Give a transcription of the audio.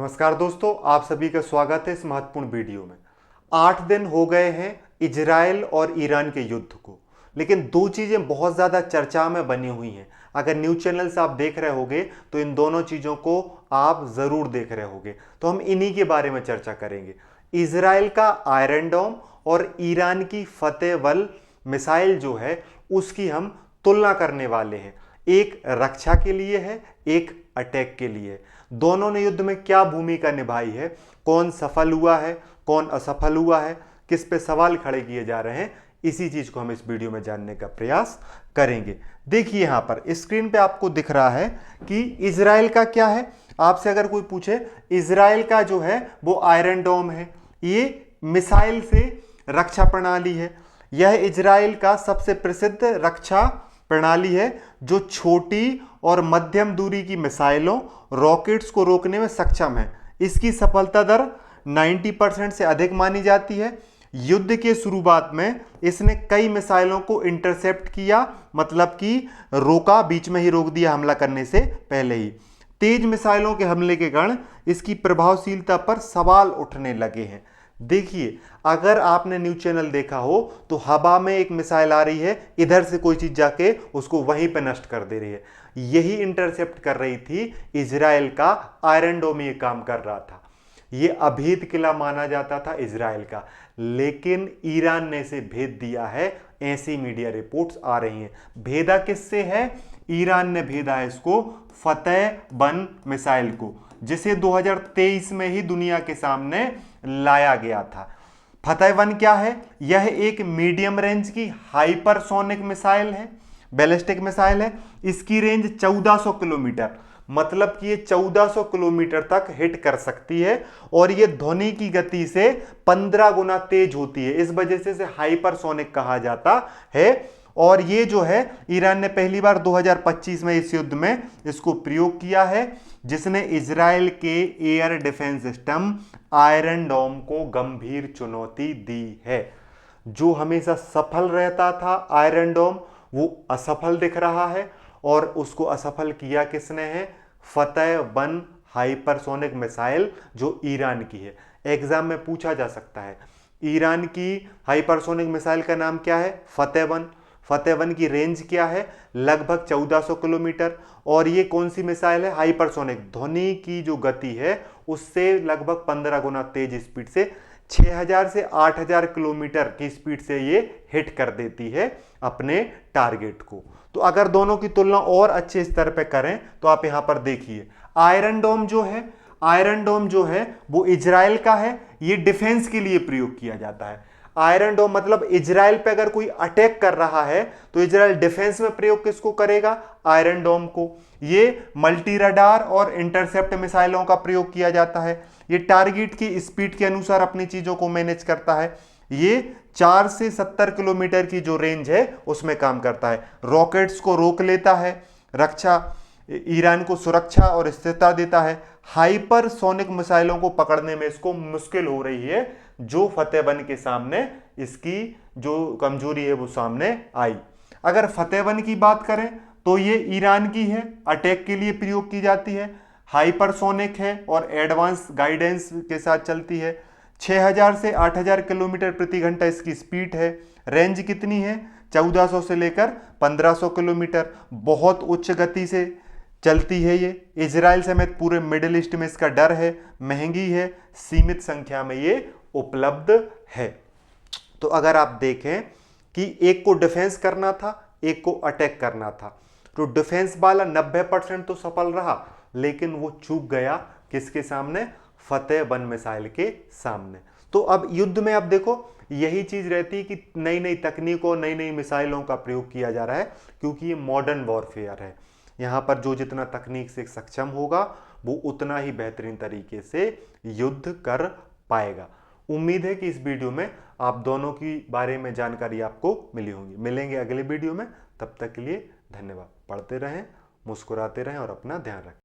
नमस्कार दोस्तों, आप सभी का स्वागत है इस महत्वपूर्ण वीडियो में। 8 दिन हो गए हैं इजराइल और ईरान के युद्ध को, लेकिन दो चीजें बहुत ज्यादा चर्चा में बनी हुई हैं। अगर न्यूज चैनल से आप देख रहे होंगे तो इन दोनों चीजों को आप जरूर देख रहे होंगे, तो हम इन्हीं के बारे में चर्चा करेंगे। इजराइल का आयरन डोम और ईरान की फतेहवल मिसाइल जो है उसकी हम तुलना करने वाले हैं। एक रक्षा के लिए है, एक अटैक के लिए है। दोनों ने युद्ध में क्या भूमिका निभाई है, कौन सफल हुआ है, कौन असफल हुआ है, किस पे सवाल खड़े किए जा रहे हैं, इसी चीज को हम इस वीडियो में जानने का प्रयास करेंगे। देखिए यहां पर स्क्रीन पे आपको दिख रहा है कि इजराइल का क्या है। आपसे अगर कोई पूछे, इजराइल का जो है वो आयरन डोम है, ये मिसाइल से रक्षा प्रणाली है। यह इजराइल का सबसे प्रसिद्ध रक्षा प्रणाली है जो छोटी और मध्यम दूरी की मिसाइलों, रॉकेट्स को रोकने में सक्षम है। इसकी सफलता दर 90% से अधिक मानी जाती है। युद्ध के शुरुआत में इसने कई मिसाइलों को इंटरसेप्ट किया, मतलब कि रोका, बीच में ही रोक दिया हमला करने से पहले ही। तेज मिसाइलों के हमले के कारण इसकी प्रभावशीलता पर सवाल उठने लगे हैं। देखिए, अगर आपने न्यूज चैनल देखा हो तो हवा में एक मिसाइल आ रही है, इधर से कोई चीज जाके उसको वहीं पे नष्ट कर दे रही है। यही इंटरसेप्ट कर रही थी इजराइल का आयरन डोम, ये काम कर रहा था। ये अभेद किला माना जाता था इजराइल का, लेकिन ईरान ने इसे भेद दिया है, ऐसी मीडिया रिपोर्ट्स आ रही हैं। भेदा किससे है? ईरान ने भेदा है इसको फतेह-1 मिसाइल को, जिसे 2023 में ही दुनिया के सामने लाया गया था। फतेह-1 क्या है? यह एक मीडियम रेंज की हाइपरसोनिक मिसाइल है, बैलिस्टिक मिसाइल है। इसकी रेंज 1400 किलोमीटर, मतलब कि ये 1400 किलोमीटर तक हिट कर सकती है और ये ध्वनि की गति से 15 गुना तेज होती है। इस वजह से इसे हाइपरसोनिक कहा जाता है। और ये जो है ईरान ने पहली बार 2025 में इस युद्ध में इसको प्रयोग किया है, जिसने इजराइल के एयर डिफेंस सिस्टम आयरन डोम को गंभीर चुनौती दी है। जो हमेशा सफल रहता था आयरन डोम, वो असफल दिख रहा है, और उसको असफल किया किसने है? फतेह-1 हाइपरसोनिक मिसाइल जो ईरान की है। एग्जाम में पूछा जा सकता है ईरान की हाइपरसोनिक मिसाइल का नाम क्या है? फतेह-1। फतेह-1 की रेंज क्या है? लगभग 1400 किलोमीटर। और ये कौन सी मिसाइल है? हाइपरसोनिक। ध्वनि की जो गति है उससे लगभग 15 गुना तेज स्पीड से 6000 से 8000 किलोमीटर की स्पीड से ये हिट कर देती है अपने टारगेट को। तो अगर दोनों की तुलना और अच्छे स्तर पे करें तो आप यहां पर देखिए, आयरन डोम जो है वो इजराइल का है। ये डिफेंस के लिए प्रयोग किया जाता है। आयरन डोम मतलब इजराइल पे अगर कोई अटैक कर रहा है तो इजराइल डिफेंस में प्रयोग किसको करेगा? आयरन डोम को। ये मल्टी रडार और इंटरसेप्ट मिसाइलों का प्रयोग किया जाता है। ये टारगेट की स्पीड के अनुसार अपनी चीजों को मैनेज करता है। ये 4 से 70 किलोमीटर की जो रेंज है उसमें काम करता है। रॉकेट्स को रोक लेता है, रक्षा, ईरान को सुरक्षा और स्थिरता देता है। हाइपरसोनिक मिसाइलों को पकड़ने में इसको मुश्किल हो रही है, जो फतेह-1 के सामने इसकी जो कमजोरी है वो सामने आई। अगर फतेह-1 की बात करें तो ये ईरान की है, अटैक के लिए प्रयोग की जाती है, हाइपरसोनिक है और एडवांस गाइडेंस के साथ चलती है। 6000 से 8000 किलोमीटर प्रति घंटा इसकी स्पीड है। रेंज कितनी है? 1400 से लेकर 1500 किलोमीटर। बहुत उच्च गति से चलती है ये। इजराइल समेत पूरे मिडिल ईस्ट में इसका डर है, महंगी है, सीमित संख्या में ये उपलब्ध है। तो अगर आप देखें कि एक को डिफेंस करना था, एक को अटैक करना था, तो डिफेंस वाला 90% तो सफल रहा, लेकिन वो चूक गया किसके सामने? फतेह-1 मिसाइल के सामने। तो अब युद्ध में अब देखो यही चीज रहती है कि नई नई तकनीकों, नई नई मिसाइलों का प्रयोग किया जा रहा है, क्योंकि ये मॉडर्न वॉरफेयर है। यहां पर जो जितना तकनीक से सक्षम होगा वो उतना ही बेहतरीन तरीके से युद्ध कर पाएगा। उम्मीद है कि इस वीडियो में आप दोनों की बारे में जानकारी आपको मिली होगी। मिलेंगे अगले वीडियो में, तब तक के लिए धन्यवाद। पढ़ते रहें, मुस्कुराते रहें और अपना ध्यान रखें।